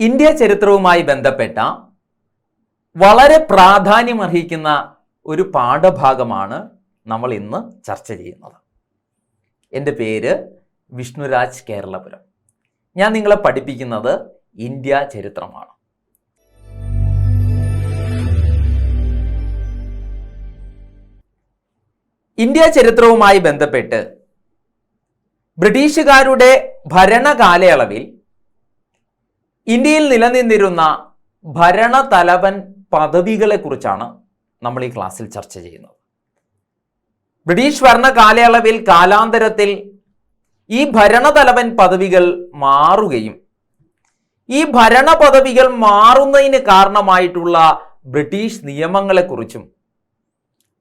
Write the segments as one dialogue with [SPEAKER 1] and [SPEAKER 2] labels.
[SPEAKER 1] India ചരിത്രവുമായി ബന്ധപ്പെട്ട വളരെ പ്രാധാന്യമർഹിക്കുന്ന ഒരു പാഠഭാഗമാണ് നമ്മൾ ഇന്ന് ചർച്ച ചെയ്യുന്നത്. എൻ്റെ പേര് വിഷ്ണുരാജ് കേരളപുരം. ഞാൻ നിങ്ങളെ പഠിപ്പിക്കുന്നത് ഇന്ത്യ ചരിത്രമാണ്. ഇന്ത്യ ചരിത്രവുമായി ബന്ധപ്പെട്ട് ബ്രിട്ടീഷുകാരുടെ ഭരണകാലയളവിൽ ഇന്ത്യയിൽ നിലനിന്നിരുന്ന ഭരണതലവൻ പദവികളെക്കുറിച്ചാണ് നമ്മൾ ഈ ക്ലാസ്സിൽ ചർച്ച ചെയ്യുന്നത്. ബ്രിട്ടീഷ് ഭരണ കാലയളവിൽ കാലാന്തരത്തിൽ ഈ ഭരണതലവൻ പദവികൾ മാറുകയും ഈ ഭരണ പദവികൾ മാറുന്നതിന് കാരണമായിട്ടുള്ള ബ്രിട്ടീഷ് നിയമങ്ങളെക്കുറിച്ചും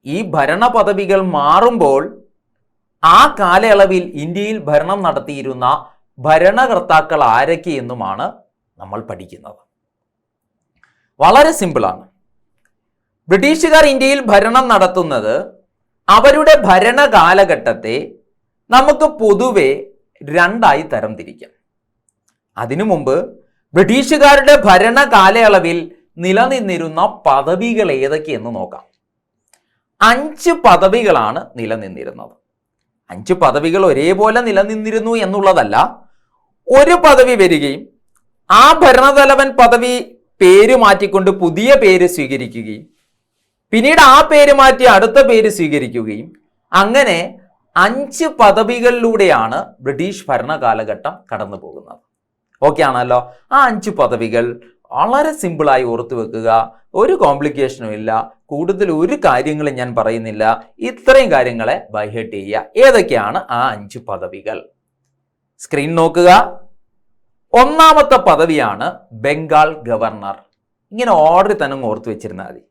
[SPEAKER 1] ഈ ഭരണ പദവികൾ മാറുമ്പോൾ ആ കാലയളവിൽ ഇന്ത്യയിൽ ഭരണം നടത്തിയിരുന്ന ഭരണകർത്താക്കൾ ആരൊക്കെയെന്നുമാണ് നമ്മൾ പഠിക്കുന്നത്. വളരെ സിമ്പിളാണ്. ബ്രിട്ടീഷുകാർ ഇന്ത്യയിൽ ഭരണം നടത്തുന്നത് അവരുടെ ഭരണ കാലഘട്ടത്തെ നമുക്ക് പൊതുവെ രണ്ടായി തരംതിരിക്കാം. അതിനു മുമ്പ് ബ്രിട്ടീഷുകാരുടെ ഭരണ കാലയളവിൽ നിലനിന്നിരുന്ന പദവികൾ ഏതൊക്കെയെന്ന് നോക്കാം. 5 പദവികളാണ് നിലനിന്നിരുന്നത്. 5 പദവികൾ ഒരേപോലെ നിലനിന്നിരുന്നു എന്നുള്ളതല്ല, ഒരു പദവി വരികയും ആ ഭരണതലവൻ പദവി പേര് മാറ്റിക്കൊണ്ട് പുതിയ പേര് സ്വീകരിക്കുകയും പിന്നീട് ആ പേര് മാറ്റി അടുത്ത പേര് സ്വീകരിക്കുകയും അങ്ങനെ 5 പദവികളിലൂടെയാണ് ബ്രിട്ടീഷ് ഭരണ കാലഘട്ടം കടന്നു പോകുന്നത്. ഓക്കെ ആണല്ലോ? ആ 5 പദവികൾ വളരെ സിമ്പിളായി ഓർത്തു വെക്കുക. ഒരു കോംപ്ലിക്കേഷനും ഇല്ല. കൂടുതൽ ഒരു കാര്യങ്ങളും ഞാൻ പറയുന്നില്ല. ഇത്രയും കാര്യങ്ങളെ ബൈഹേർട്ട് ചെയ്യുക. ഏതൊക്കെയാണ് ആ 5 പദവികൾ? സ്ക്രീൻ നോക്കുക. ഒന്നാമത്തെ പദവിയാണ് ബംഗാൾ ഗവർണർ. ഇങ്ങനെ ഓർഡറിൽ തന്നെ ഓർത്തു വെച്ചിരുന്നാൽ മതി.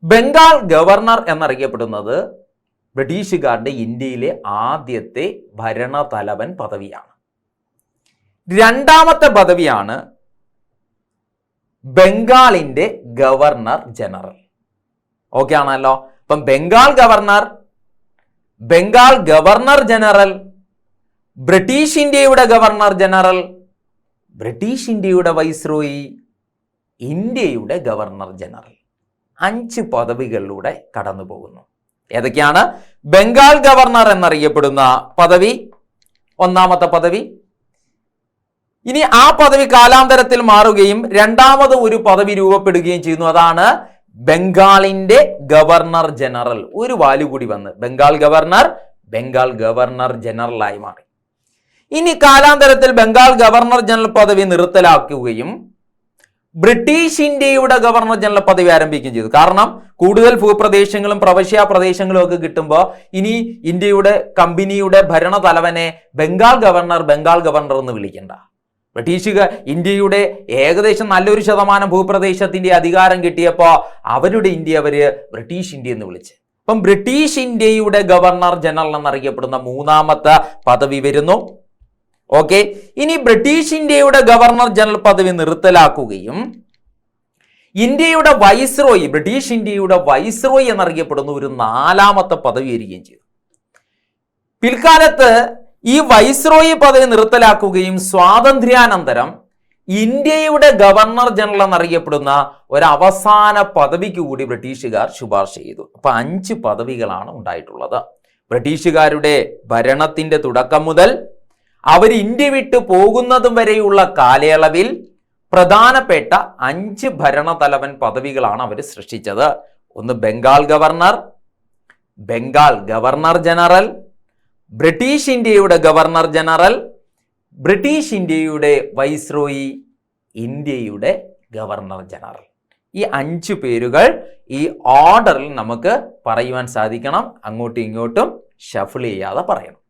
[SPEAKER 1] ബംഗാൾ ഗവർണർ എന്നറിയപ്പെടുന്നത് ബ്രിട്ടീഷുകാരുടെ ഇന്ത്യയിലെ ആദ്യത്തെ ഭരണതലവൻ പദവിയാണ്. രണ്ടാമത്തെ പദവിയാണ് ബംഗാളിന്റെ ഗവർണർ ജനറൽ. ഓക്കെ ആണല്ലോ? അപ്പം ബംഗാൾ ഗവർണർ ജനറൽ, ബ്രിട്ടീഷ് ഇന്ത്യയുടെ ഗവർണർ ജനറൽ, ബ്രിട്ടീഷ് ഇന്ത്യയുടെ വൈസ്രോയി, ഇന്ത്യയുടെ ഗവർണർ ജനറൽ. 5 പദവികളിലൂടെ കടന്നു പോകുന്നു. ഏതൊക്കെയാണ്? ബംഗാൾ ഗവർണർ എന്നറിയപ്പെടുന്ന പദവി ഒന്നാമത്തെ പദവി. ഇനി ആ പദവി കാലാന്തരത്തിൽ മാറുകയും രണ്ടാമത് ഒരു പദവി രൂപപ്പെടുകയും ചെയ്യുന്നു. അതാണ് ബംഗാളിന്റെ ഗവർണർ ജനറൽ. ഒരു വാല്യൂ കൂടി വന്ന് ബംഗാൾ ഗവർണർ ജനറലായി മാറി. ഇനി കാലാന്തരത്തിൽ ബംഗാൾ ഗവർണർ ജനറൽ പദവി നിർത്തലാക്കുകയും ബ്രിട്ടീഷ് ഇന്ത്യയുടെ ഗവർണർ ജനറൽ പദവി ആരംഭിക്കുകയും ചെയ്തു. കാരണം കൂടുതൽ ഭൂപ്രദേശങ്ങളും പ്രവിശ്യ പ്രദേശങ്ങളും ഒക്കെ കിട്ടുമ്പോൾ ഇനി ഇന്ത്യയുടെ കമ്പനിയുടെ ഭരണതലവനെ ബംഗാൾ ഗവർണർ എന്ന് വിളിക്കണ്ട. ബ്രിട്ടീഷുകാർ ഇന്ത്യയുടെ ഏകദേശം നല്ലൊരു ശതമാനം ഭൂപ്രദേശത്തിന്റെ അധികാരം കിട്ടിയപ്പോൾ അവരുടെ ഇന്ത്യ ബ്രിട്ടീഷ് ഇന്ത്യ എന്ന് വിളിച്ച്. അപ്പം ബ്രിട്ടീഷ് ഇന്ത്യയുടെ ഗവർണർ ജനറൽ എന്നറിയപ്പെടുന്ന മൂന്നാമത്തെ പദവി വരുന്നു. ഓക്കെ. ഇനി ബ്രിട്ടീഷ് ഇന്ത്യയുടെ ഗവർണർ ജനറൽ പദവി നിർത്തലാക്കുകയും ഇന്ത്യയുടെ വൈസ്രോയി, ബ്രിട്ടീഷ് ഇന്ത്യയുടെ വൈസ്രോയി എന്നറിയപ്പെടുന്ന ഒരു 4ാമത്തെ പദവി വരികയും ചെയ്തു. പിൽക്കാലത്ത് ഈ വൈസ്രോയി പദവി നിർത്തലാക്കുകയും സ്വാതന്ത്ര്യാനന്തരം ഇന്ത്യയുടെ ഗവർണർ ജനറൽ എന്നറിയപ്പെടുന്ന ഒരു അവസാന പദവിക്ക് കൂടി ബ്രിട്ടീഷുകാർ ശുപാർശ ചെയ്തു. അപ്പൊ 5 പദവികളാണ് ഉണ്ടായിട്ടുള്ളത്. ബ്രിട്ടീഷുകാരുടെ ഭരണത്തിന്റെ തുടക്കം മുതൽ അവർ ഇന്ത്യ വിട്ടു പോകുന്നതും വരെയുള്ള കാലയളവിൽ പ്രധാനപ്പെട്ട 5 ഭരണതലവൻ പദവികളാണ് അവർ സൃഷ്ടിച്ചത്. ഒന്ന് ബംഗാൾ ഗവർണർ ജനറൽ, ബ്രിട്ടീഷ് ഇന്ത്യയുടെ ഗവർണർ ജനറൽ, ബ്രിട്ടീഷ് ഇന്ത്യയുടെ വൈസ്രോയി, ഇന്ത്യയുടെ ഗവർണർ ജനറൽ. ഈ 5 പേരുകൾ ഈ ഓർഡറിൽ നമുക്ക് പറയുവാൻ സാധിക്കണം. അങ്ങോട്ടും ഇങ്ങോട്ടും ഷഫിൾ ചെയ്യാതെ പറയണം.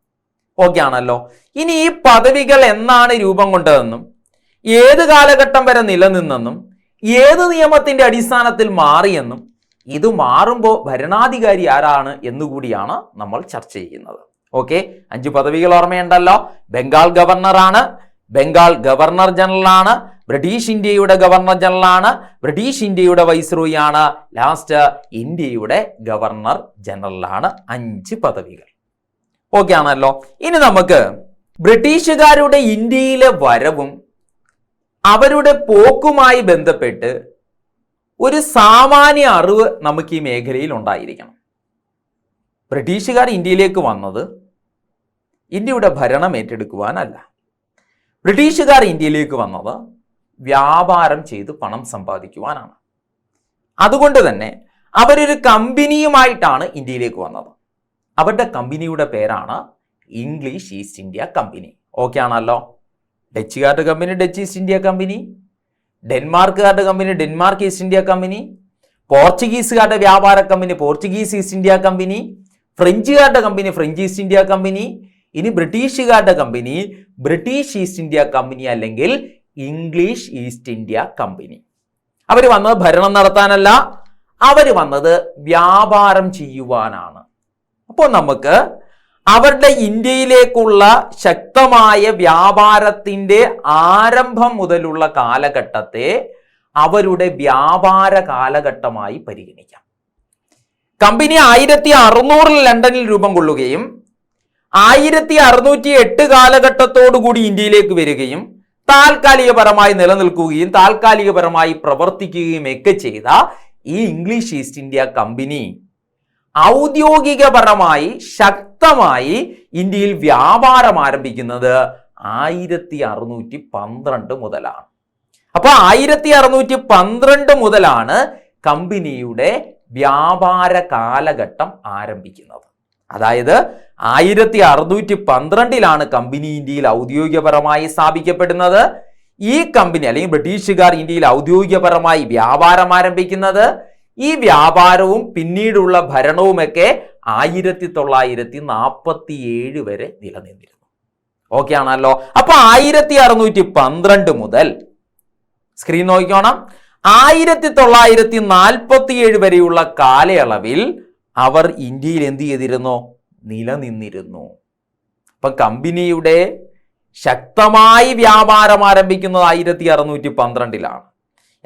[SPEAKER 1] ഓക്കെ ആണല്ലോ? ഇനി ഈ പദവികൾ എന്നാണ് രൂപം കൊണ്ടതെന്നും ഏത് കാലഘട്ടം വരെ നിലനിന്നെന്നും ഏത് നിയമത്തിന്റെ അടിസ്ഥാനത്തിൽ മാറിയെന്നും ഇത് മാറുമ്പോൾ ഭരണാധികാരി ആരാണ് എന്നുകൂടിയാണ് നമ്മൾ ചർച്ച ചെയ്യുന്നത്. ഓക്കെ. 5 പദവികൾ ഓർമ്മയുണ്ടല്ലോ. ബംഗാൾ ഗവർണറാണ്, ബംഗാൾ ഗവർണർ ജനറലാണ്, ബ്രിട്ടീഷ് ഇന്ത്യയുടെ ഗവർണർ ജനറലാണ്, ബ്രിട്ടീഷ് ഇന്ത്യയുടെ വൈസ്രോയി ആണ്, ലാസ്റ്റ് ഇന്ത്യയുടെ ഗവർണർ ജനറലാണ്. 5 പദവികൾ. ഓക്കെ ആണല്ലോ? ഇനി നമുക്ക് ബ്രിട്ടീഷുകാരുടെ ഇന്ത്യയിലെ വരവും അവരുടെ പോക്കുമായി ബന്ധപ്പെട്ട് ഒരു സാമാന്യ അറിവ് നമുക്ക് ഈ മേഖലയിൽ ഉണ്ടായിരിക്കണം. ബ്രിട്ടീഷുകാർ ഇന്ത്യയിലേക്ക് വന്നത് ഇന്ത്യയുടെ ഭരണം ഏറ്റെടുക്കുവാനല്ല. ബ്രിട്ടീഷുകാർ ഇന്ത്യയിലേക്ക് വന്നത് വ്യാപാരം ചെയ്ത് പണം സമ്പാദിക്കുവാനാണ്. അതുകൊണ്ട് തന്നെ അവരൊരു കമ്പനിയുമായിട്ടാണ് ഇന്ത്യയിലേക്ക് വന്നത്. അവരുടെ കമ്പനിയുടെ പേരാണ് English East India company. Okay ആണല്ലോ. ഡച്ചുകാരുടെ company Dutch East India company, ഡെൻമാർക്കുകാരുടെ company Denmark East India company, പോർച്ചുഗീസുകാരുടെ വ്യാപാര company Portuguese East India company, ഫ്രഞ്ചുകാരുടെ company French East India company, ഇനി ബ്രിട്ടീഷുകാരുടെ company British East India company അല്ലെങ്കിൽ ഇംഗ്ലീഷ് ഈസ്റ്റ് ഇന്ത്യ കമ്പനി. അവർ വന്നത് ഭരണം നടത്താനല്ല, അവർ വന്നത് വ്യാപാരം ചെയ്യുവാനാണ്. അപ്പോൾ നമുക്ക് അവരുടെ ഇന്ത്യയിലേക്കുള്ള ശക്തമായ വ്യാപാരത്തിൻ്റെ ആരംഭം മുതലുള്ള കാലഘട്ടത്തെ അവരുടെ വ്യാപാര കാലഘട്ടമായി പരിഗണിക്കാം. കമ്പനി 1600 ലണ്ടനിൽ രൂപം കൊള്ളുകയും 1608 കാലഘട്ടത്തോടുകൂടി ഇന്ത്യയിലേക്ക് വരികയും താൽക്കാലികപരമായി നിലനിൽക്കുകയും താൽക്കാലികപരമായി പ്രവർത്തിക്കുകയും ഒക്കെ ചെയ്ത ഈ ഇംഗ്ലീഷ് ഈസ്റ്റ് ഇന്ത്യ കമ്പനി ഔദ്യോഗികപരമായി ശക്തമായി ഇന്ത്യയിൽ വ്യാപാരം ആരംഭിക്കുന്നത് 1612 മുതലാണ്. അപ്പൊ 1612 മുതലാണ് കമ്പനിയുടെ വ്യാപാര കാലഘട്ടം ആരംഭിക്കുന്നത്. അതായത് 1612 കമ്പനി ഇന്ത്യയിൽ ഔദ്യോഗികപരമായി സ്ഥാപിക്കപ്പെടുന്നത്. ഈ കമ്പനി അല്ലെങ്കിൽ ബ്രിട്ടീഷുകാർ ഇന്ത്യയിൽ ഔദ്യോഗികപരമായി വ്യാപാരം ആരംഭിക്കുന്നത്. ഈ വ്യാപാരവും പിന്നീടുള്ള ഭരണവുമൊക്കെ 1947 വരെ നിലനിന്നിരുന്നു. ഓക്കെ ആണല്ലോ. അപ്പൊ 1612 മുതൽ സ്ക്രീൻ നോക്കിക്കോണം, 1947 വരെയുള്ള കാലയളവിൽ അവർ ഇന്ത്യയിൽ എന്ത് ചെയ്തിരുന്നു? നിലനിന്നിരുന്നു. അപ്പൊ കമ്പനിയുടെ ശക്തമായി വ്യാപാരം ആരംഭിക്കുന്നത് 1612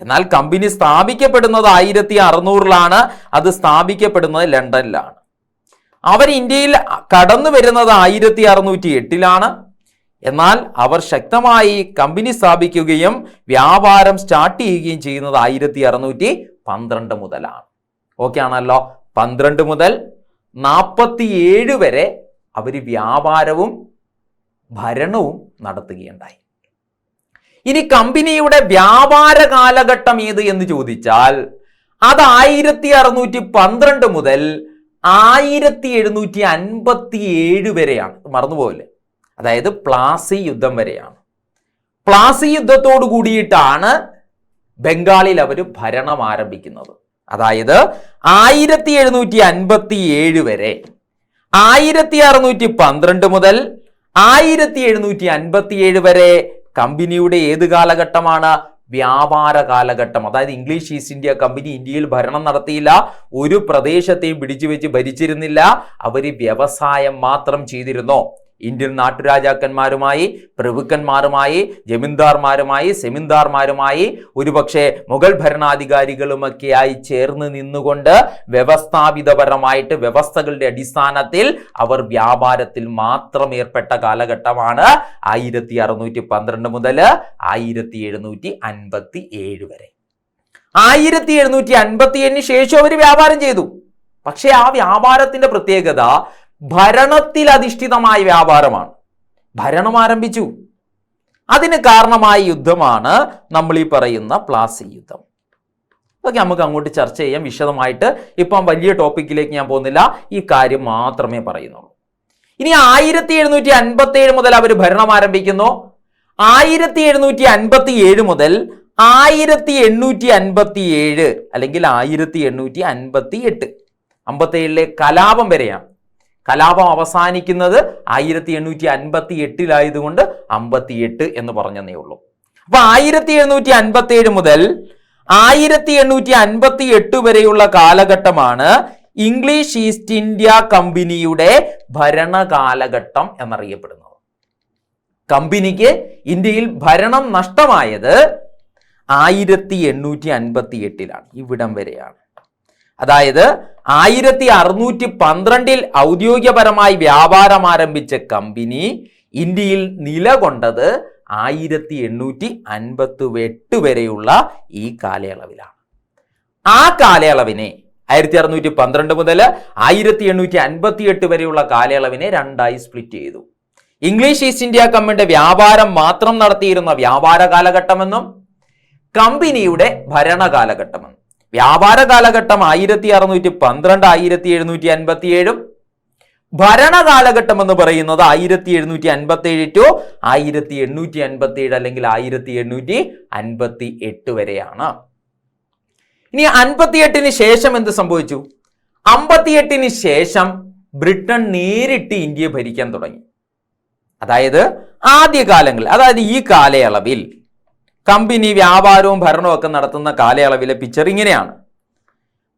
[SPEAKER 1] എന്നാൽ കമ്പനി സ്ഥാപിക്കപ്പെടുന്നത് 1600 അത് സ്ഥാപിക്കപ്പെടുന്നത് ലണ്ടനിലാണ്. അവർ ഇന്ത്യയിൽ കടന്നു വരുന്നത് 1608 എന്നാൽ അവർ ശക്തമായി കമ്പനി സ്ഥാപിക്കുകയും വ്യാപാരം സ്റ്റാർട്ട് ചെയ്യുകയും ചെയ്യുന്നത് 1612 മുതലാണ്. ഓക്കെ ആണല്ലോ. 12 മുതൽ 47 വരെ അവർ വ്യാപാരവും ഭരണവും നടത്തുകയുണ്ടായി. ഇനി കമ്പനിയുടെ വ്യാപാര കാലഘട്ടം ഏത് എന്ന് ചോദിച്ചാൽ അത് 1612 മുതൽ 1757 വരെയാണ്. മറന്നുപോകല്ലേ, അതായത് പ്ലാസി യുദ്ധം വരെയാണ്. പ്ലാസി യുദ്ധത്തോടു കൂടിയിട്ടാണ് ബംഗാളിൽ അവർ ഭരണം ആരംഭിക്കുന്നത്. അതായത് 1757 വരെ 1612 മുതൽ 1757 വരെ കമ്പനിയുടെ ഏത് കാലഘട്ടമാണ്? വ്യാപാര കാലഘട്ടം. അതായത് ഇംഗ്ലീഷ് ഈസ്റ്റ് ഇന്ത്യ കമ്പനി ഇന്ത്യയിൽ ഭരണം നടത്തിയില്ല, ഒരു പ്രദേശത്തെയും പിടിച്ചു വെച്ച് ഭരിച്ചിരുന്നില്ല. അവര് വ്യവസായം മാത്രം ചെയ്തിരുന്നു. ഇന്ത്യൻ നാട്ടുരാജാക്കന്മാരുമായി, പ്രഭുക്കന്മാരുമായി, ജമീന്ദാർമാരുമായി, സെമീന്ദാർമാരുമായി, ഒരുപക്ഷെ മുഗൾ ഭരണാധികാരികളുമൊക്കെയായി ചേർന്ന് നിന്നുകൊണ്ട് വ്യവസ്ഥാപിതപരമായിട്ട് വ്യവസ്ഥകളുടെ അടിസ്ഥാനത്തിൽ അവർ വ്യാപാരത്തിൽ മാത്രം ഏർപ്പെട്ട കാലഘട്ടമാണ് 1612 മുതൽ 1757 വരെ. 1757 ശേഷം അവർ വ്യാപാരം ചെയ്തു. പക്ഷെ ആ വ്യാപാരത്തിന്റെ പ്രത്യേകത ഭരണത്തിൽ അധിഷ്ഠിതമായ വ്യാപാരമാണ്. ഭരണം ആരംഭിച്ചു. അതിന് കാരണമായ യുദ്ധമാണ് നമ്മൾ ഈ പറയുന്ന പ്ലാസി യുദ്ധം. അതൊക്കെ നമുക്ക് അങ്ങോട്ട് ചർച്ച ചെയ്യാം വിശദമായിട്ട്. ഇപ്പം വലിയ ടോപ്പിക്കിലേക്ക് ഞാൻ പോകുന്നില്ല, ഈ കാര്യം മാത്രമേ പറയുന്നുള്ളൂ. ഇനി 1757 മുതൽ അവർ ഭരണം ആരംഭിക്കുന്നു. 1757 മുതൽ 1857 അല്ലെങ്കിൽ 1858 57 കലാപം വരെയാണ്. കലാപം അവസാനിക്കുന്നത് 1858 58 എന്ന് പറഞ്ഞതേ ഉള്ളൂ. അപ്പൊ 1757 മുതൽ 1858 വരെയുള്ള കാലഘട്ടമാണ് ഇംഗ്ലീഷ് ഈസ്റ്റ് ഇന്ത്യ കമ്പനിയുടെ ഭരണകാലഘട്ടം എന്നറിയപ്പെടുന്നത്. കമ്പനിക്ക് ഇന്ത്യയിൽ ഭരണം നഷ്ടമായത് 1858 ഇവിടം വരെയാണ്. അതായത് 1612 ഔദ്യോഗികപരമായി വ്യാപാരം ആരംഭിച്ച കമ്പനി ഇന്ത്യയിൽ നിലകൊണ്ടത് 1858 വരെയുള്ള ഈ കാലയളവിലാണ്. ആ കാലയളവിനെ 1612 മുതൽ 1858 വരെയുള്ള കാലയളവിനെ രണ്ടായി സ്പ്ലിറ്റ് ചെയ്തു. ഇംഗ്ലീഷ് ഈസ്റ്റ് ഇന്ത്യ കമ്പനിയുടെ വ്യാപാരം മാത്രം നടത്തിയിരുന്ന വ്യാപാര കാലഘട്ടമെന്നും കമ്പനിയുടെ ഭരണകാലഘട്ടമെന്നും. വ്യാപാര കാലഘട്ടം 1612 1757 ഭരണകാലഘട്ടം എന്ന് പറയുന്നത് 1757 ടു 1857 അല്ലെങ്കിൽ 1858 വരെയാണ്. ഇനി 58 ശേഷം എന്ത് സംഭവിച്ചു? 58 ശേഷം ബ്രിട്ടൻ നേരിട്ട് ഇന്ത്യയെ ഭരിക്കാൻ തുടങ്ങി. അതായത് ആദ്യകാലങ്ങളിൽ, അതായത് ഈ കാലയളവിൽ കമ്പനി വ്യാപാരവും ഭരണവും ഒക്കെ നടത്തുന്ന കാലയളവിലെ പിക്ചർ ഇങ്ങനെയാണ്.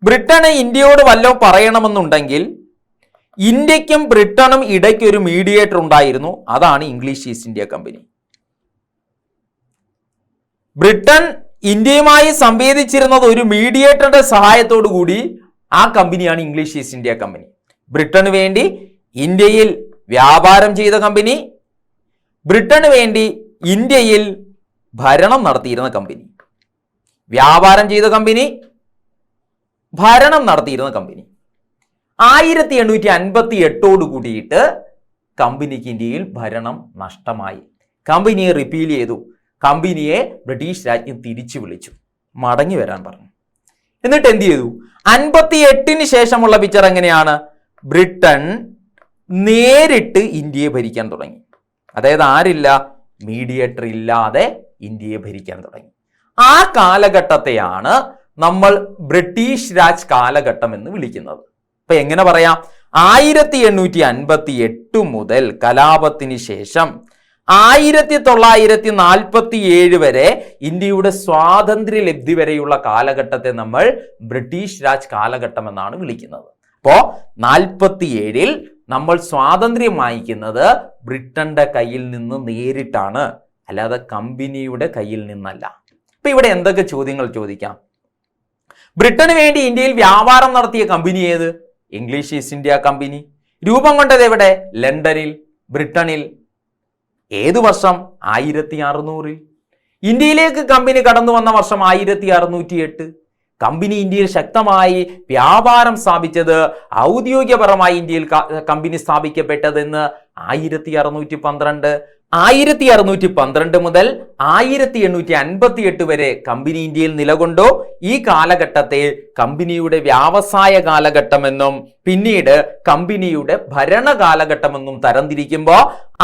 [SPEAKER 1] ബ്രിട്ടന് ഇന്ത്യയോട് വല്ലതും പറയണമെന്നുണ്ടെങ്കിൽ ഇന്ത്യക്കും ബ്രിട്ടനും ഇടയ്ക്ക് ഒരു മീഡിയേറ്റർ ഉണ്ടായിരുന്നു. അതാണ് English East India company. Britain ഇന്ത്യയുമായി സംവേദിച്ചിരുന്നത് ഒരു മീഡിയേറ്ററുടെ സഹായത്തോടു കൂടി. ആ കമ്പനിയാണ് ഇംഗ്ലീഷ് ഈസ്റ്റ് ഇന്ത്യ കമ്പനി. ബ്രിട്ടന് വേണ്ടി ഇന്ത്യയിൽ വ്യാപാരം ചെയ്ത കമ്പനി, ബ്രിട്ടന് വേണ്ടി ഇന്ത്യയിൽ ഭരണം നടത്തിയിരുന്ന കമ്പനി. വ്യാപാരം ചെയ്ത കമ്പനി, ഭരണം നടത്തിയിരുന്ന കമ്പനി. 1858 കൂടിയിട്ട് കമ്പനിക്ക് ഇന്ത്യയിൽ ഭരണം നഷ്ടമായി. കമ്പനിയെ റിപ്പീൽ ചെയ്തു. കമ്പനിയെ ബ്രിട്ടീഷ് രാജ്യം തിരിച്ചു വിളിച്ചു, മടങ്ങി വരാൻ പറഞ്ഞു. എന്നിട്ട് എന്ത് ചെയ്തു? 58 ശേഷമുള്ള പിക്ചർ എങ്ങനെയാണ്? ബ്രിട്ടൻ നേരിട്ട് ഇന്ത്യയെ ഭരിക്കാൻ തുടങ്ങി. അതായത് ആരില്ല? മീഡിയേറ്റർ ഇല്ലാതെ ഇന്ത്യയെ ഭരിക്കാൻ തുടങ്ങി. ആ കാലഘട്ടത്തെയാണ് നമ്മൾ ബ്രിട്ടീഷ് രാജ് കാലഘട്ടം എന്ന് വിളിക്കുന്നത്. അപ്പൊ എങ്ങനെ പറയാം? 1858 മുതൽ കലാപത്തിന് ശേഷം 1947 വരെ ഇന്ത്യയുടെ സ്വാതന്ത്ര്യ ലബ്ധി വരെയുള്ള കാലഘട്ടത്തെ നമ്മൾ ബ്രിട്ടീഷ് രാജ് കാലഘട്ടം എന്നാണ് വിളിക്കുന്നത്. അപ്പോ 47 നമ്മൾ സ്വാതന്ത്ര്യം വാങ്ങിക്കുന്നത് ബ്രിട്ടന്റെ കയ്യിൽ നിന്ന് നേരിട്ടാണ്, അല്ലാതെ കമ്പനിയുടെ കയ്യിൽ നിന്നല്ല. അപ്പൊ ഇവിടെ എന്തൊക്കെ ചോദ്യങ്ങൾ ചോദിക്കാം? ബ്രിട്ടന് വേണ്ടി ഇന്ത്യയിൽ വ്യാപാരം നടത്തിയ കമ്പനി ഏത്? English East India company. രൂപം കൊണ്ടത് എവിടെ? ലണ്ടനിൽ, ബ്രിട്ടനിൽ. ഏത് വർഷം? 1600. ഇന്ത്യയിലേക്ക് കമ്പനി കടന്നു വന്ന വർഷം 1608. കമ്പനി ഇന്ത്യയിൽ ശക്തമായി വ്യാപാരം സ്ഥാപിച്ചത്, ഔദ്യോഗികപരമായി ഇന്ത്യയിൽ കമ്പനി സ്ഥാപിക്കപ്പെട്ടതെന്ന് 1612. 1612 മുതൽ 1858 വരെ കമ്പനി ഇന്ത്യയിൽ നിലകൊണ്ടു. ഈ കാലഘട്ടത്തെ കമ്പനിയുടെ വ്യാവസായ കാലഘട്ടമെന്നും പിന്നീട് കമ്പനിയുടെ ഭരണകാലഘട്ടമെന്നും തരംതിരിക്കുമ്പോൾ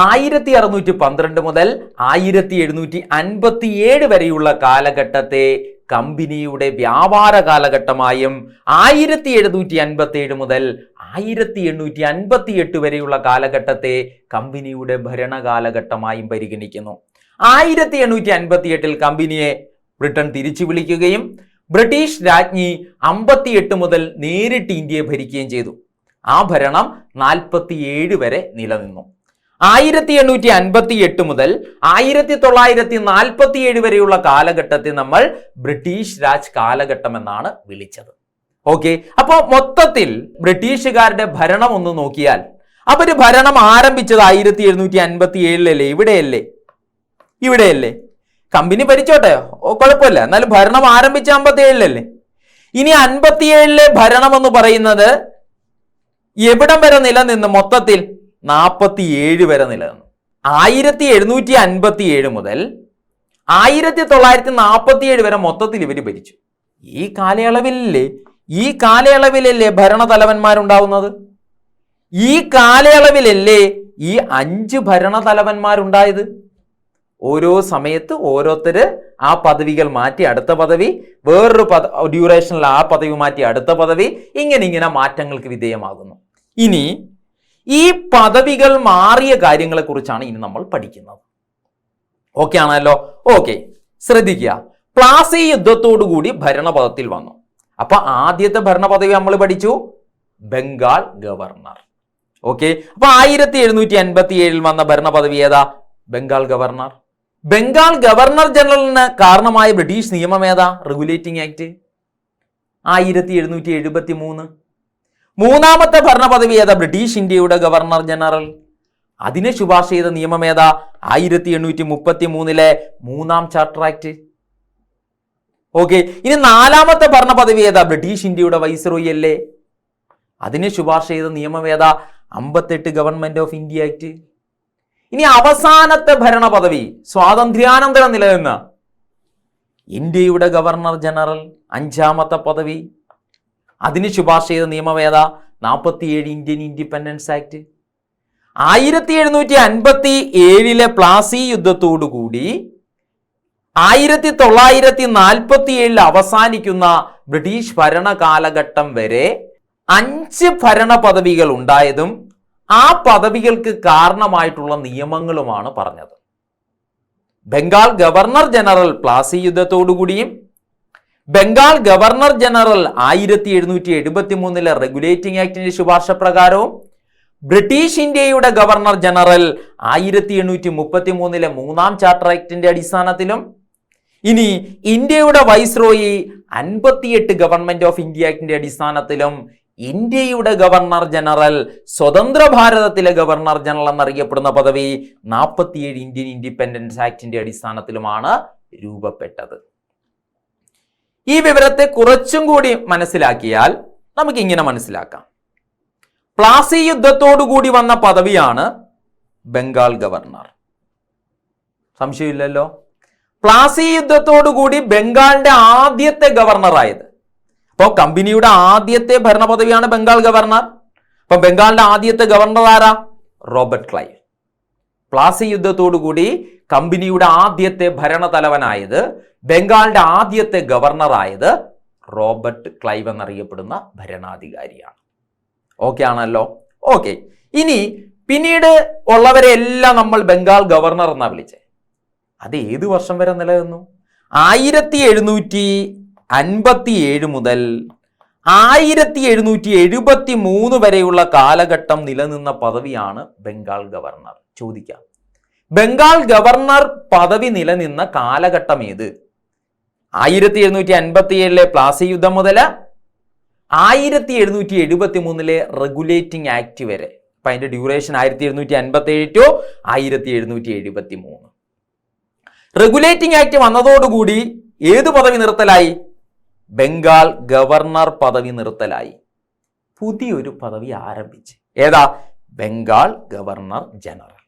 [SPEAKER 1] 1612 മുതൽ 1757 വരെയുള്ള കാലഘട്ടത്തെ കമ്പനിയുടെ വ്യാപാര കാലഘട്ടമായും 1757 മുതൽ 1858 വരെയുള്ള കാലഘട്ടത്തെ കമ്പനിയുടെ ഭരണകാലഘട്ടമായും പരിഗണിക്കുന്നു. 1858 കമ്പനിയെ ബ്രിട്ടൻ തിരിച്ചു വിളിക്കുകയും ബ്രിട്ടീഷ് രാജ്ഞി 58 മുതൽ നേരിട്ട് ഇന്ത്യയെ ഭരിക്കുകയും ചെയ്തു. ആ ഭരണം 47 വരെ നിലനിന്നു. 1858 മുതൽ 1947 വരെയുള്ള കാലഘട്ടത്തെ നമ്മൾ ബ്രിട്ടീഷ് രാജ് കാലഘട്ടം എന്നാണ് വിളിച്ചത്. ഓക്കെ, അപ്പോ മൊത്തത്തിൽ ബ്രിട്ടീഷുകാരുടെ ഭരണം ഒന്ന് നോക്കിയാൽ അവര് ഭരണം ആരംഭിച്ചത് 1757 ഇവിടെയല്ലേ? കമ്പനി ഭരിച്ചോട്ടെ, കുഴപ്പമില്ല, എന്നാലും ഭരണം ആരംഭിച്ച 57 ഇനി 57 ഭരണം എന്ന് പറയുന്നത് എവിടം വരെ നിലനിന്ന്? മൊത്തത്തിൽ 47 വരെ നിലനിന്നു. 1757 മുതൽ 1947 വരെ മൊത്തത്തിൽ ഇവർ ഭരിച്ചു. ഈ കാലയളവിലല്ലേ ഭരണതലവന്മാരുണ്ടാവുന്നത്? ഈ കാലയളവിലല്ലേ ഈ 5 ഭരണതലവന്മാരുണ്ടായത്? ഓരോ സമയത്ത് ഓരോരുത്തര് ആ പദവികൾ മാറ്റി അടുത്ത പദവി, വേറൊരു ഡ്യൂറേഷനിൽ ആ പദവി മാറ്റി അടുത്ത പദവി, ഇങ്ങനെ മാറ്റങ്ങൾക്ക് വിധേയമാകുന്നു. ഇനി ഈ പദവികൾ മാറിയ കാര്യങ്ങളെ കുറിച്ചാണ് ഇനി നമ്മൾ പഠിക്കുന്നത്. ഓക്കെ ആണല്ലോ? ഓക്കെ, ശ്രദ്ധിക്കുക. പ്ലാസി യുദ്ധത്തോടുകൂടി ഭരണപദത്തിൽ വന്നു. അപ്പൊ ആദ്യത്തെ ഭരണപദവി നമ്മൾ പഠിച്ചു, ബംഗാൾ ഗവർണർ. ഓക്കെ, അപ്പൊ 1757 വന്ന ഭരണപദവി ഏതാ? ബംഗാൾ ഗവർണർ. ബംഗാൾ ഗവർണർ ജനറലിന് കാരണമായ ബ്രിട്ടീഷ് നിയമം ഏതാ? Regulating act 1773. മൂന്നാമത്തെ ഭരണപദവി ഏതാ? ബ്രിട്ടീഷ് ഇന്ത്യയുടെ ഗവർണർ ജനറൽ. അതിനെ ശുപാർശ ചെയ്ത നിയമം ഏതാ? 1833 മൂന്നാം ചാർട്ടർ ആക്ട്. ഓക്കെ, ഇനി നാലാമത്തെ ഭരണ പദവി ഏതാ? ബ്രിട്ടീഷ് ഇന്ത്യയുടെ വൈസ്രോയി അല്ലേ? അതിനെ ശുപാർശ ചെയ്ത നിയമം ഏതാ? 58 ഗവൺമെന്റ് ഓഫ് ഇന്ത്യ ആക്ട്. ഇനി അവസാനത്തെ ഭരണ പദവി സ്വാതന്ത്ര്യാനന്തരം നിലനിന്ന ഇന്ത്യയുടെ ഗവർണർ ജനറൽ, അഞ്ചാമത്തെ പദവി. അതിന് ശുപാർശ ചെയ്ത നിയമം ഏതാ? 47 ഇന്ത്യൻ ഇൻഡിപെൻഡൻസ് ആക്ട്. 1757 പ്ലാസി യുദ്ധത്തോടുകൂടി 1947 അവസാനിക്കുന്ന ബ്രിട്ടീഷ് ഭരണ കാലഘട്ടം വരെ 5 ഭരണ പദവികൾ ഉണ്ടായതും ആ പദവികൾക്ക് കാരണമായിട്ടുള്ള നിയമങ്ങളുമാണ് പറഞ്ഞത്. ബംഗാൾ ഗവർണർ ജനറൽ പ്ലാസി യുദ്ധത്തോടുകൂടിയും ബംഗാൾ ഗവർണർ ജനറൽ 1773 റെഗുലേറ്റിംഗ് ആക്ടിന്റെ ശുപാർശ പ്രകാരവും ബ്രിട്ടീഷ് ഇന്ത്യയുടെ ഗവർണർ ജനറൽ 1833 മൂന്നാം ചാർട്ടർ ആക്ടിന്റെ അടിസ്ഥാനത്തിലും ഇനി ഇന്ത്യയുടെ വൈസ്രോയി 58 ഗവൺമെന്റ് ഓഫ് ഇന്ത്യ ആക്ടിന്റെ അടിസ്ഥാനത്തിലും ഇന്ത്യയുടെ ഗവർണർ ജനറൽ, സ്വതന്ത്ര ഭാരതത്തിലെ ഗവർണർ ജനറൽ എന്നറിയപ്പെടുന്ന പദവി 47 ഇന്ത്യൻ ഇൻഡിപെൻഡൻസ് ആക്ടിന്റെ അടിസ്ഥാനത്തിലുമാണ് രൂപപ്പെട്ടത്. ഈ വിവരത്തെ കുറച്ചും കൂടി മനസ്സിലാക്കിയാൽ നമുക്ക് ഇങ്ങനെ മനസ്സിലാക്കാം. പ്ലാസി യുദ്ധത്തോടുകൂടി വന്ന പദവിയാണ് ബംഗാൾ ഗവർണർ. സംശയമില്ലല്ലോ. പ്ലാസി യുദ്ധത്തോടുകൂടി ബംഗാളിന്റെ ആദ്യത്തെ ഗവർണറായത്. അപ്പോൾ കമ്പനിയുടെ ആദ്യത്തെ ഭരണ പദവിയാണ് ബംഗാൾ ഗവർണർ. അപ്പൊ ബംഗാളിന്റെ ആദ്യത്തെ ഗവർണർ ആരാ? Robert Clive. പ്ലാസി യുദ്ധത്തോടുകൂടി കമ്പനിയുടെ ആദ്യത്തെ ഭരണതലവനായത്, ബംഗാളിന്റെ ആദ്യത്തെ ഗവർണറായത് റോബർട്ട് ക്ലൈവ് എന്നറിയപ്പെടുന്ന ഭരണാധികാരിയാണ്. ഓക്കെ ആണല്ലോ. ഓക്കെ, ഇനി പിന്നീട് ഉള്ളവരെ എല്ലാം നമ്മൾ ബംഗാൾ ഗവർണർ എന്നാ വിളിച്ചത്. അത് ഏത് വർഷം വരെ നിലനിന്നു? 1757 മുതൽ 1773 വരെയുള്ള കാലഘട്ടം നിലനിന്ന പദവിയാണ് ബംഗാൾ ഗവർണർ. ചോദിക്കാം, ബംഗാൾ ഗവർണർ പദവി നിലനിന്ന കാലഘട്ടം ഏത്? 1757 പ്ലാസി യുദ്ധം മുതൽ 1773 റെഗുലേറ്റിംഗ് ആക്ട് വരെ. അപ്പൊ അതിന്റെ ഡ്യൂറേഷൻ 1757 ടു 1773. റെഗുലേറ്റിംഗ് ആക്ട് വന്നതോടുകൂടി ഏത് പദവി നിർത്തലായി? ബംഗാൾ ഗവർണർ പദവി നിർത്തലായി. പുതിയൊരു പദവി ആരംഭിച്ച്. ഏതാ? Bengal governor general.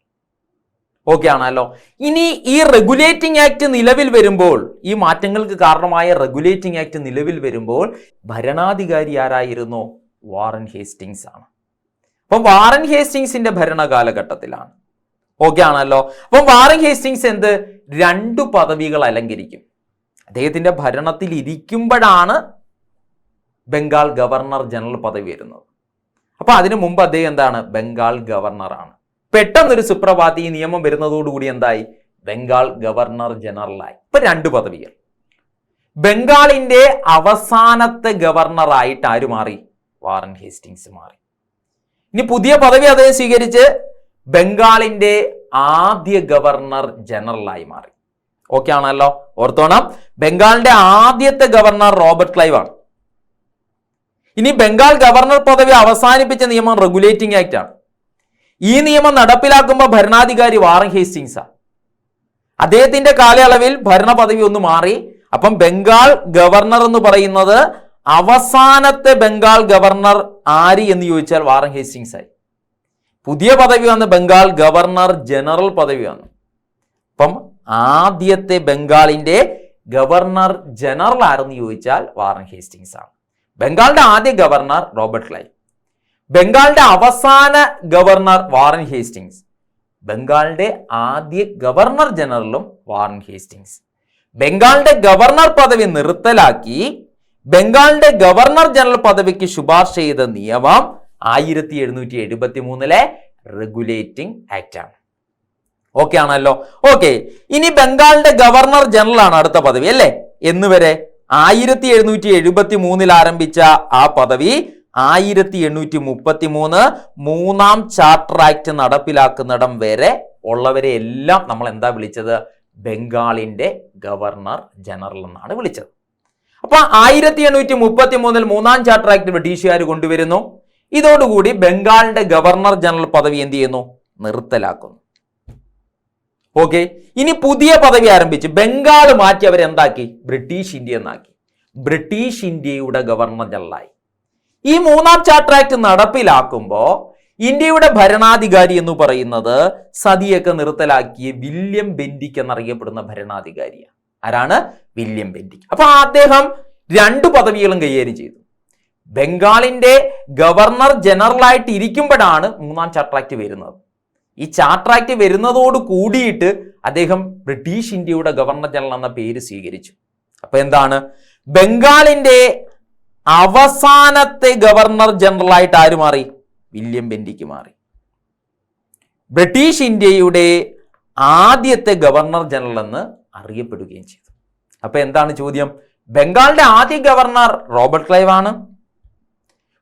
[SPEAKER 1] ഓക്കെ ആണല്ലോ. ഇനി ഈ റെഗുലേറ്റിംഗ് ആക്ട് നിലവിൽ വരുമ്പോൾ, ഈ മാറ്റങ്ങൾക്ക് കാരണമായ റെഗുലേറ്റിംഗ് ആക്ട് നിലവിൽ വരുമ്പോൾ ഭരണാധികാരി ആരായിരുന്നു? വാറൻ ഹേസ്റ്റിങ്സ് ആണ്. അപ്പം വാറൻ ഹേസ്റ്റിങ്സിന്റെ ഭരണ കാലഘട്ടത്തിലാണ്. ഓക്കെ ആണല്ലോ. അപ്പം വാറൻ ഹേസ്റ്റിങ്സ് 2 പദവികൾ അലങ്കരിക്കും. അദ്ദേഹത്തിന്റെ ഭരണത്തിൽ ഇരിക്കുമ്പോഴാണ് ബംഗാൾ ഗവർണർ ജനറൽ പദവി വരുന്നത്. അപ്പൊ അതിനു മുമ്പ് അദ്ദേഹം എന്താണ്? ബംഗാൾ ഗവർണറാണ്. പെട്ടെന്നൊരു സുപ്രഭാതി ഈ നിയമം വരുന്നതോടുകൂടി എന്തായി? ബംഗാൾ ഗവർണർ ജനറലായി. ഇപ്പൊ 2 പദവികൾ. ബംഗാളിന്റെ അവസാനത്തെ ഗവർണറായിട്ട് ആര് മാറി? വാറൻ ഹേസ്റ്റിങ്സ് മാറി. ഇനി പുതിയ പദവി അദ്ദേഹം സ്വീകരിച്ച് ബംഗാളിന്റെ ആദ്യ ഗവർണർ ജനറലായി മാറി. ഓക്കെ ആണല്ലോ. ഓർത്തോണം, ബംഗാളിന്റെ ആദ്യത്തെ ഗവർണർ റോബർട്ട് ക്ലൈവ് ആണ്. ഇനി ബംഗാൾ ഗവർണർ പദവി അവസാനിപ്പിച്ച നിയമം റെഗുലേറ്റിംഗ് ആക്ട് ആണ്. ഈ നിയമം നടപ്പിലാക്കുമ്പോൾ ഭരണാധികാരി വാറൻ ഹേസ്റ്റിങ്സ് ആണ്. അദ്ദേഹത്തിന്റെ കാലയളവിൽ ഭരണ പദവി ഒന്ന് മാറി. അപ്പം ബംഗാൾ ഗവർണർ എന്ന് പറയുന്നത് അവസാനത്തെ ബംഗാൾ ഗവർണർ ആര് എന്ന് ചോദിച്ചാൽ വാറൻ ഹേസ്റ്റിങ്സ് ആയി. പുതിയ പദവി വന്ന് ബംഗാൾ ഗവർണർ ജനറൽ പദവി വന്നു. അപ്പം ആദ്യത്തെ ബംഗാളിന്റെ ഗവർണർ ജനറൽ ആരെന്ന് ചോദിച്ചാൽ വാറൻ ഹേസ്റ്റിങ്സ് ആണ്. ബംഗാളിന്റെ ആദ്യ ഗവർണർ റോബർട്ട് ക്ലൈവ്, ബംഗാളിന്റെ അവസാന ഗവർണർ വാറൻ ഹേസ്റ്റിങ്സ്, ബംഗാളിന്റെ ആദ്യ ഗവർണർ ജനറലും വാറൻ ഹേസ്റ്റിങ്സ്. ബംഗാളിന്റെ ഗവർണർ പദവി നിർത്തലാക്കി ബംഗാളിന്റെ ഗവർണർ ജനറൽ പദവിക്ക് ശുപാർശ ചെയ്ത നിയമം 1773 റെഗുലേറ്റിംഗ് ആക്ട് ആണ്. ഓക്കെ ആണല്ലോ. ഓക്കെ, ഇനി ബംഗാളിന്റെ ഗവർണർ ജനറൽ ആണ് അടുത്ത പദവി അല്ലേ? എന്നുവരെ 1773 ആരംഭിച്ച ആ പദവി 1833 മൂന്നാം ചാർട്ടർ ആക്ട് നടപ്പിലാക്കുന്നിടം വരെ ഉള്ളവരെ എല്ലാം നമ്മൾ എന്താ വിളിച്ചത്? ബംഗാളിന്റെ ഗവർണർ ജനറൽ എന്നാണ് വിളിച്ചത്. അപ്പൊ 1833 മൂന്നാം ചാർട്ടർ ആക്ട് ബ്രിട്ടീഷുകാർ കൊണ്ടുവരുന്നു. ഇതോടുകൂടി ബംഗാളിന്റെ ഗവർണർ ജനറൽ പദവി എന്ത് ചെയ്യുന്നു? നിർത്തലാക്കുന്നു. ഓക്കെ, ഇനി പുതിയ പദവി ആരംഭിച്ച് ബംഗാൾ മാറ്റി അവരെന്താക്കി? ബ്രിട്ടീഷ് ഇന്ത്യ എന്നാക്കി. ബ്രിട്ടീഷ് ഇന്ത്യയുടെ ഗവർണർ ജനറലായി. ഈ മൂന്നാം ചാർട്ടർ ആക്ട് നടപ്പിലാക്കുമ്പോൾ ഇന്ത്യയുടെ ഭരണാധികാരി എന്ന് പറയുന്നത് സതിയൊക്കെ നിർത്തലാക്കിയ വില്യം ബെന്റിക് എന്നറിയപ്പെടുന്ന ഭരണാധികാരിയാണ്. ആരാണ്? William Bentinck. അപ്പൊ അദ്ദേഹം 2 പദവികളും കൈകാര്യം ചെയ്തു. ബംഗാളിന്റെ ഗവർണർ ജനറലായിട്ട് ഇരിക്കുമ്പോഴാണ് മൂന്നാം ചാർട്ടർ ആക്ട് വരുന്നത്. ഈ ചാർട്ടർ ആക്ട് വരുന്നതോട് കൂടിയിട്ട് അദ്ദേഹം ബ്രിട്ടീഷ് ഇന്ത്യയുടെ ഗവർണർ ജനറൽ എന്ന പേര് സ്വീകരിച്ചു. അപ്പൊ എന്താണ്? ബംഗാളിന്റെ അവസാനത്തെ ഗവർണർ ജനറൽ ആയിട്ട് ആര് മാറി? വില്യം ബെന്റിക് മാറി. ബ്രിട്ടീഷ് ഇന്ത്യയുടെ ആദ്യത്തെ ഗവർണർ ജനറൽ എന്ന് അറിയപ്പെടുകയും ചെയ്തു. അപ്പൊ എന്താണ് ചോദ്യം? ബംഗാളിന്റെ ആദ്യ ഗവർണർ റോബർട്ട് ക്ലൈവ് ആണ്.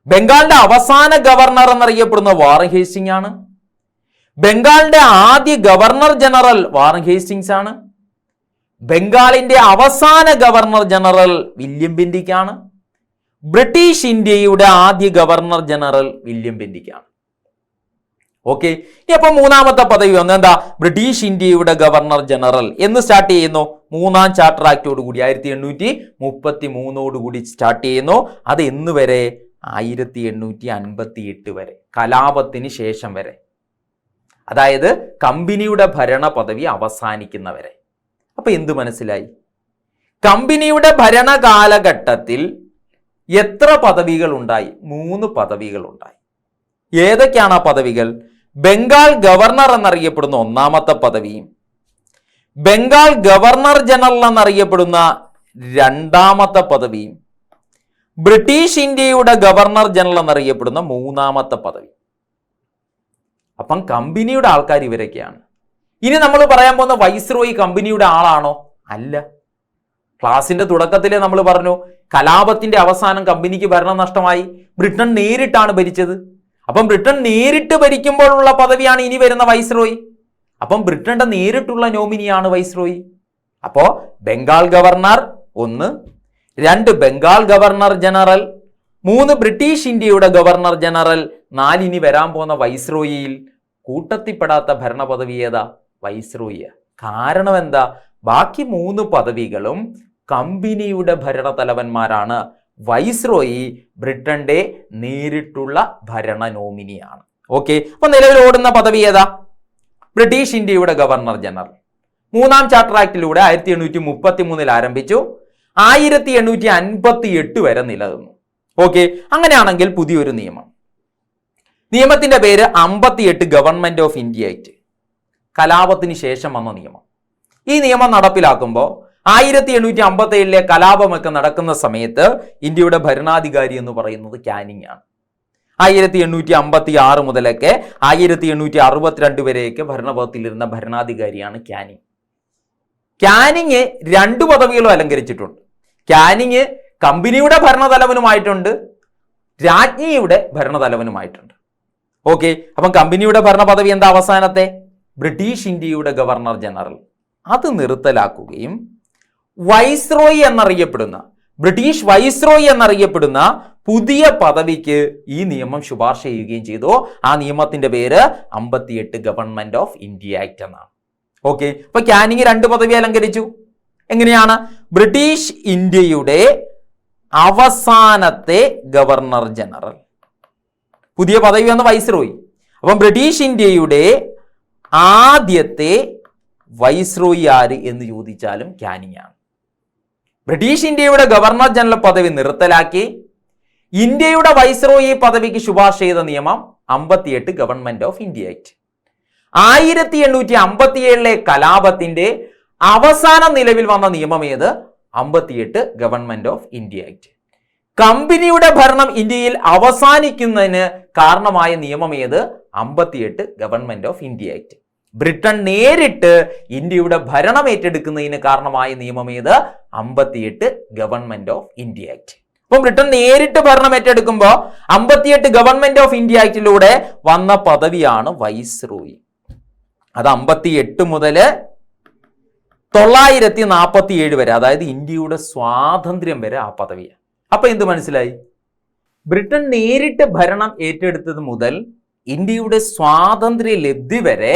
[SPEAKER 1] ബംഗാളിന്റെ അവസാന ഗവർണർ എന്നറിയപ്പെടുന്ന വാറൻ ഹേസ്റ്റിംഗ് ആണ്. ബംഗാളിന്റെ ആദ്യ ഗവർണർ ജനറൽ വാറൻ ഹേസ്റ്റിങ്സ് ആണ്. ബംഗാളിന്റെ അവസാന ഗവർണർ ജനറൽ വില്യം ബെന്റിക് ആണ്. ബ്രിട്ടീഷ് ഇന്ത്യയുടെ ആദ്യ ഗവർണർ ജനറൽ വില്യം ബെന്റിക് ആണ്. ഓക്കെ, ഇപ്പൊ മൂന്നാമത്തെ പദവി വന്നു. എന്താ? ബ്രിട്ടീഷ് ഇന്ത്യയുടെ ഗവർണർ ജനറൽ എന്ന് സ്റ്റാർട്ട് ചെയ്യുന്നു. മൂന്നാം ചാർട്ടർ ആക്ടോട് കൂടി 1833 കൂടി സ്റ്റാർട്ട് ചെയ്യുന്നു. അത് എന്ന് വരെ? 1858 വരെ, കലാപത്തിന് ശേഷം വരെ. അതായത് കമ്പനിയുടെ ഭരണ പദവി അവസാനിക്കുന്നവരെ. അപ്പൊ എന്ത് മനസ്സിലായി? കമ്പനിയുടെ ഭരണ കാലഘട്ടത്തിൽ എത്ര പദവികൾ ഉണ്ടായി? 3 പദവികൾ ഉണ്ടായി. ഏതൊക്കെയാണ് ആ പദവികൾ? ബംഗാൾ ഗവർണർ എന്നറിയപ്പെടുന്ന ഒന്നാമത്തെ പദവിയും, ബംഗാൾ ഗവർണർ ജനറൽ എന്നറിയപ്പെടുന്ന 2ാമത്തെ പദവിയും, ബ്രിട്ടീഷ് ഇന്ത്യയുടെ ഗവർണർ ജനറൽ എന്നറിയപ്പെടുന്ന 3ാമത്തെ പദവി. അപ്പം കമ്പനിയുടെ ആൾക്കാർ ഇവരൊക്കെയാണ്. ഇനി നമ്മൾ പറയാൻ പോകുന്ന വൈസ്രോയി കമ്പനിയുടെ ആളാണോ? അല്ല. ക്ലാസിന്റെ തുടക്കത്തിലെ നമ്മൾ പറഞ്ഞു കലാപത്തിന്റെ അവസാനം കമ്പനിക്ക് ഭരണം നഷ്ടമായി. ബ്രിട്ടൻ നേരിട്ടാണ് ഭരിച്ചത്. അപ്പം ബ്രിട്ടൻ നേരിട്ട് ഭരിക്കുമ്പോഴുള്ള പദവിയാണ് ഇനി വരുന്ന വൈസ്രോയി. അപ്പം ബ്രിട്ടന്റെ നേരിട്ടുള്ള നോമിനിയാണ് വൈസ്രോയി. അപ്പോ Bengal governor 1, 2 Bengal governor general, 3 British ഇന്ത്യയുടെ ഗവർണർ ജനറൽ, 4 ഇനി വരാൻ പോകുന്ന വൈസ്രോയിയിൽ കൂട്ടത്തിൽപ്പെടാത്ത ഭരണ പദവി ഏതാ? വൈസ്രോയിയ. കാരണം എന്താ? ബാക്കി 3 പദവികളും കമ്പനിയുടെ ഭരണതലവന്മാരാണ്. വൈസ്രോയി ബ്രിട്ടന്റെ നേരിട്ടുള്ള ഭരണ നോമിനിയാണ്. ഓക്കെ, അപ്പൊ നിലവിൽ ഓടുന്ന പദവി ഏതാ? ബ്രിട്ടീഷ് ഇന്ത്യയുടെ ഗവർണർ ജനറൽ. മൂന്നാം ചാർട്ടർ ആക്ടിലൂടെ 1833 ആരംഭിച്ചു, 1858 വരെ നിലനിന്നു. ഓക്കെ, അങ്ങനെയാണെങ്കിൽ പുതിയൊരു നിയമത്തിന്റെ പേര് 58 ഗവൺമെന്റ് ഓഫ് ഇന്ത്യ ആക്ട്. കലാപത്തിന് ശേഷം വന്ന നിയമം. ഈ നിയമം നടപ്പിലാക്കുമ്പോൾ 1857 കലാപമൊക്കെ നടക്കുന്ന സമയത്ത് ഇന്ത്യയുടെ ഭരണാധികാരി എന്ന് പറയുന്നത് കാനിങ് ആണ്. 1856 മുതലൊക്കെ 1862 വരെയൊക്കെ ഭരണപദത്തിലിരുന്ന ഭരണാധികാരിയാണ് കാനിങ്. കാനിങ് 2 പദവികളും അലങ്കരിച്ചിട്ടുണ്ട്. കാനിങ് കമ്പനിയുടെ ഭരണതലവനുമായിട്ടുണ്ട്, രാജ്ഞിയുടെ ഭരണതലവനുമായിട്ടുണ്ട്. ഓക്കെ, അപ്പം കമ്പനിയുടെ ഭരണ പദവി എന്താ? അവസാനത്തെ ബ്രിട്ടീഷ് ഇന്ത്യയുടെ ഗവർണർ ജനറൽ. അത് നിർത്തലാക്കുകയും വൈസ്രോയി എന്നറിയപ്പെടുന്ന, ബ്രിട്ടീഷ് വൈസ്രോയി എന്നറിയപ്പെടുന്ന പുതിയ പദവിക്ക് ഈ നിയമം ശുപാർശ ചെയ്യുകയും ചെയ്തു. ആ നിയമത്തിന്റെ പേര് 58 ഗവൺമെന്റ് ഓഫ് ഇന്ത്യ ആക്ട് എന്നാണ്. ഓക്കെ, അപ്പൊ കാനിങ് 2 പദവി അലങ്കരിച്ചു. എങ്ങനെയാണ്? ബ്രിട്ടീഷ് ഇന്ത്യയുടെ അവസാനത്തെ ഗവർണർ ജനറൽ. പുതിയ പദവി വന്ന വൈസ്രോയി. അപ്പം ബ്രിട്ടീഷ് ഇന്ത്യയുടെ ആദ്യത്തെ വൈസ്രോയി ആര് എന്ന് ചോദിച്ചാലും കാനിങ് ആണ്. ബ്രിട്ടീഷ് ഇന്ത്യയുടെ ഗവർണർ ജനറൽ പദവി നിർത്തലാക്കി ഇന്ത്യയുടെ വൈസ്രോയി പദവിക്ക് ശുപാർശ ചെയ്ത നിയമം 58 ഗവൺമെന്റ് ഓഫ് ഇന്ത്യ ആക്ട്. 1857 കലാപത്തിന്റെ അവസാനം നിലവിൽ വന്ന നിയമം ഏത്? 58 ഗവൺമെന്റ് ഓഫ് ഇന്ത്യ ആക്ട്. കമ്പനിയുടെ ഭരണം ഇന്ത്യയിൽ അവസാനിക്കുന്നതിന് കാരണമായ നിയമം ഏത്? 58 government of India act. Britain നേരിട്ട് ഇന്ത്യയുടെ ഭരണം ഏറ്റെടുക്കുന്നതിന് കാരണമായ നിയമം ഏത്? 58 ഗവൺമെന്റ് ഓഫ് ഇന്ത്യ ആക്ട്. അപ്പം ബ്രിട്ടൻ നേരിട്ട് ഭരണം ഏറ്റെടുക്കുമ്പോൾ 58 ഗവൺമെന്റ് ഓഫ് ഇന്ത്യ ആക്ടിലൂടെ വന്ന പദവിയാണ് വൈസ്രോയി. അത് 58 മുതൽ 947 വരെ, അതായത് ഇന്ത്യയുടെ സ്വാതന്ത്ര്യം വരെ ആ പദവിയാണ്. അപ്പൊ എന്ത് മനസ്സിലായി? ബ്രിട്ടൻ നേരിട്ട് ഭരണം ഏറ്റെടുത്തത് മുതൽ ഇന്ത്യയുടെ സ്വാതന്ത്ര്യ ലബ്ധി വരെ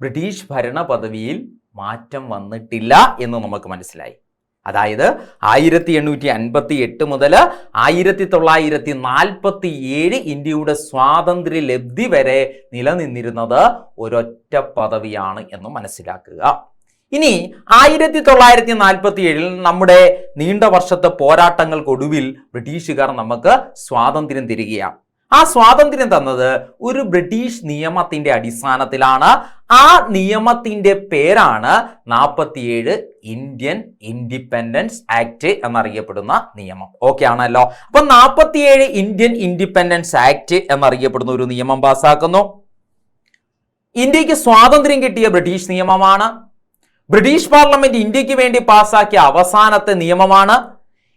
[SPEAKER 1] ബ്രിട്ടീഷ് ഭരണ പദവിയിൽ മാറ്റം വന്നിട്ടില്ല എന്ന് നമുക്ക് മനസ്സിലായി. അതായത് 1858 മുതൽ 1947 ഇന്ത്യയുടെ സ്വാതന്ത്ര്യ ലബ്ധി വരെ നിലനിന്നിരുന്നത് ഒരൊറ്റ പദവിയാണ് എന്ന് മനസ്സിലാക്കുക. ഇനി 1947 നമ്മുടെ നീണ്ട വർഷത്തെ പോരാട്ടങ്ങൾക്കൊടുവിൽ ബ്രിട്ടീഷുകാർ നമുക്ക് സ്വാതന്ത്ര്യം തരികയാണ്. ആ സ്വാതന്ത്ര്യം തന്നത് ഒരു ബ്രിട്ടീഷ് നിയമത്തിന്റെ അടിസ്ഥാനത്തിലാണ്. ആ നിയമത്തിന്റെ പേരാണ് 47 ഇന്ത്യൻ ഇൻഡിപെൻഡൻസ് ആക്ട് എന്നറിയപ്പെടുന്ന നിയമം. ഓക്കെ ആണല്ലോ. അപ്പൊ 47 ഇന്ത്യൻ ഇൻഡിപെൻഡൻസ് ആക്ട് എന്നറിയപ്പെടുന്ന ഒരു നിയമം പാസ്സാക്കുന്നു. ഇന്ത്യക്ക് സ്വാതന്ത്ര്യം കിട്ടിയ ബ്രിട്ടീഷ് നിയമമാണ്. ബ്രിട്ടീഷ് പാർലമെന്റ് ഇന്ത്യക്ക് വേണ്ടി പാസ്സാക്കിയ അവസാനത്തെ നിയമമാണ്.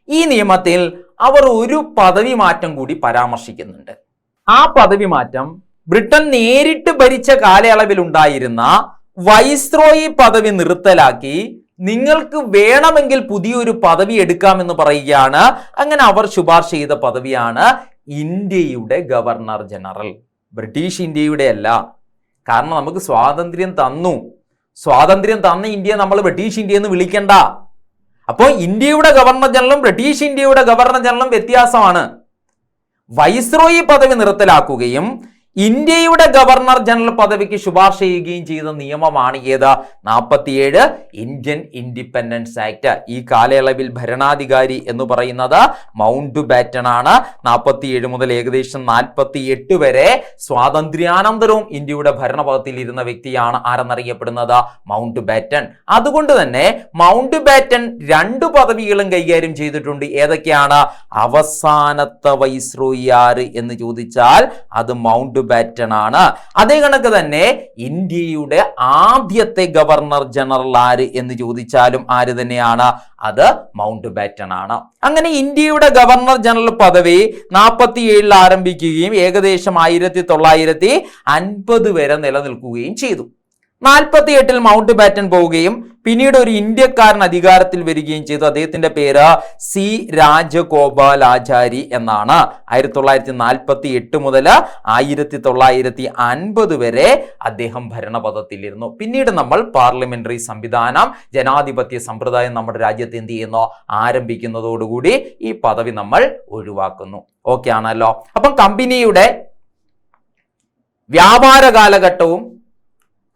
[SPEAKER 1] ഈ നിയമത്തിൽ അവർ ഒരു പദവി മാറ്റം കൂടി പരാമർശിക്കുന്നുണ്ട്. ആ പദവി മാറ്റം ബ്രിട്ടൻ നേരിട്ട് ഭരിച്ച കാലയളവിൽ ഉണ്ടായിരുന്ന വൈസ്രോയി പദവി നിർത്തലാക്കി നിങ്ങൾക്ക് വേണമെങ്കിൽ പുതിയൊരു പദവി എടുക്കാമെന്ന് പറയുകയാണ്. അങ്ങനെ അവർ ശുപാർശ ചെയ്ത പദവിയാണ് ഇന്ത്യയുടെ ഗവർണർ ജനറൽ. ബ്രിട്ടീഷ് ഇന്ത്യയുടെ അല്ല. കാരണം നമുക്ക് സ്വാതന്ത്ര്യം തന്നു. സ്വാതന്ത്ര്യം തന്ന ഇന്ത്യയെ നമ്മൾ ബ്രിട്ടീഷ് ഇന്ത്യ എന്ന് വിളിക്കണ്ട. അപ്പോൾ ഇന്ത്യയുടെ ഗവർണർ ജനറലും ബ്രിട്ടീഷ് ഇന്ത്യയുടെ ഗവർണർ ജനറലും വ്യത്യാസമാണ്. വൈസ്രോയി പദവി നിർത്തലാക്കുകയും ഇന്ത്യയുടെ ഗവർണർ ജനറൽ പദവിക്ക് ശുപാർശ ചെയ്യുകയും ചെയ്ത നിയമമാണ് ഏത്? 47 ഇന്ത്യൻ ഇൻഡിപെൻഡൻസ് ആക്ട്. ഈ കാലയളവിൽ ഭരണാധികാരി എന്ന് പറയുന്നത് മൗണ്ട് ബാറ്റൺ ആണ്. 47 മുതൽ ഏകദേശം 48 വരെ സ്വാതന്ത്ര്യാനന്തരവും ഇന്ത്യയുടെ ഭരണപദത്തിൽ ഇരുന്ന വ്യക്തിയാണ് ആരെന്നറിയപ്പെടുന്നത്? Mount baton. അതുകൊണ്ട് തന്നെ മൗണ്ട് ബാറ്റൺ 2 പദവികളും കൈകാര്യം ചെയ്തിട്ടുണ്ട്. ഏതൊക്കെയാണ്? അവസാനത്തെ വൈസ്രോയി ആര് എന്ന് ചോദിച്ചാൽ അത് മൗണ്ട് ബാറ്റൺ ആണ്. അതേ കണക്ക് തന്നെ ഇന്ത്യയുടെ ആദ്യത്തെ ഗവർണർ ജനറൽ ആര് എന്ന് ചോദിച്ചാലും ആര് തന്നെയാണ്? അത് മൗണ്ട് ബാറ്റൺ ആണ്. അങ്ങനെ ഇന്ത്യയുടെ ഗവർണർ ജനറൽ പദവി 47 ആരംഭിക്കുകയും ഏകദേശം 1950 വരെ നിലനിൽക്കുകയും ചെയ്തു. 48 മൗണ്ട് ബാറ്റൺ പോവുകയും പിന്നീട് ഒരു ഇന്ത്യക്കാരൻ അധികാരത്തിൽ വരികയും ചെയ്തു. അദ്ദേഹത്തിന്റെ പേര് സി രാജഗോപാലാചാരി എന്നാണ്. 1948 മുതൽ 1950 വരെ അദ്ദേഹം ഭരണപദത്തിലിരുന്നു. പിന്നീട് നമ്മൾ പാർലമെന്ററി സംവിധാനം, ജനാധിപത്യ സമ്പ്രദായം നമ്മുടെ രാജ്യത്ത് എന്ത് ചെയ്യുന്നു? ആരംഭിക്കുന്നതോടുകൂടി ഈ പദവി നമ്മൾ ഒഴിവാക്കുന്നു. ഓക്കെ ആണല്ലോ. അപ്പം കമ്പനിയുടെ വ്യാപാര കാലഘട്ടവും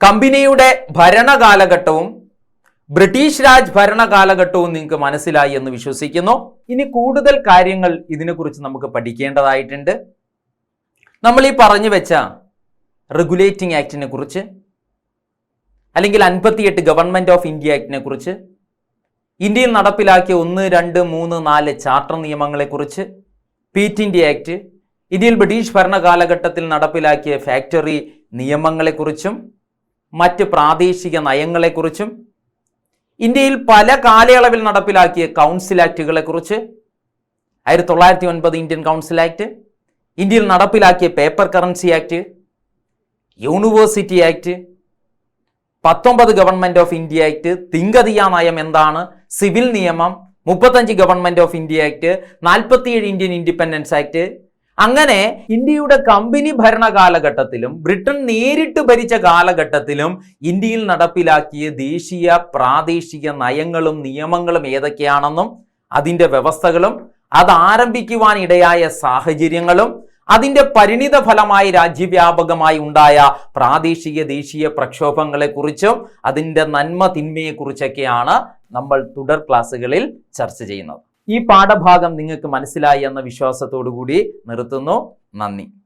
[SPEAKER 1] കമ്പനിയുടെ ഭരണകാലഘട്ടവും ബ്രിട്ടീഷ് രാജ് ഭരണകാലഘട്ടവും നിങ്ങൾക്ക് മനസ്സിലായി എന്ന് വിശ്വസിക്കുന്നു. ഇനി കൂടുതൽ കാര്യങ്ങൾ ഇതിനെക്കുറിച്ച് നമുക്ക് പഠിക്കേണ്ടതായിട്ടുണ്ട്. നമ്മൾ ഈ പറഞ്ഞു വെച്ച റെഗുലേറ്റിംഗ് ആക്ടിനെ കുറിച്ച്, അല്ലെങ്കിൽ 58 ഗവൺമെന്റ് ഓഫ് ഇന്ത്യ ആക്ടിനെ കുറിച്ച്, ഇന്ത്യയിൽ നടപ്പിലാക്കിയ 1, 2, 3, 4 ചാർട്ടർ നിയമങ്ങളെക്കുറിച്ച്, പീറ്റ് ഇന്ത്യ ആക്ട്, ഇന്ത്യയിൽ ബ്രിട്ടീഷ് ഭരണകാലഘട്ടത്തിൽ നടപ്പിലാക്കിയ ഫാക്ടറി നിയമങ്ങളെക്കുറിച്ചും മറ്റ് പ്രാദേശിക നയങ്ങളെക്കുറിച്ചും, ഇന്ത്യയിൽ പല കാലയളവിൽ നടപ്പിലാക്കിയ കൗൺസിൽ ആക്ടുകളെക്കുറിച്ച്, 1909 ഇന്ത്യൻ കൗൺസിൽ ആക്ട്, ഇന്ത്യയിൽ നടപ്പിലാക്കിയ paper currency act, university act, 19 government of India act, തിങ്കതിയ നയം എന്താണ്, സിവിൽ നിയമം, 35 government of India act, 47 Indian independence act. അങ്ങനെ ഇന്ത്യയുടെ കമ്പനി ഭരണ കാലഘട്ടത്തിലും ബ്രിട്ടൻ നേരിട്ട് ഭരിച്ച കാലഘട്ടത്തിലും ഇന്ത്യയിൽ നടപ്പിലാക്കിയ ദേശീയ പ്രാദേശിക നയങ്ങളും നിയമങ്ങളും ഏതൊക്കെയാണെന്നും അതിൻ്റെ വ്യവസ്ഥകളും അത് ആരംഭിക്കുവാൻ ഇടയായ സാഹചര്യങ്ങളും അതിൻ്റെ പരിണിത ഫലമായി രാജ്യവ്യാപകമായി ഉണ്ടായ പ്രാദേശിക ദേശീയ പ്രക്ഷോഭങ്ങളെക്കുറിച്ചും അതിൻ്റെ നന്മ തിന്മയെക്കുറിച്ചൊക്കെയാണ് നമ്മൾ തുടർ ക്ലാസ്സുകളിൽ ചർച്ച ചെയ്യുന്നത്. ഈ പാഠഭാഗം നിങ്ങൾക്ക് മനസ്സിലായി എന്ന വിശ്വാസത്തോടു കൂടി നിർത്തുന്നു. നന്ദി.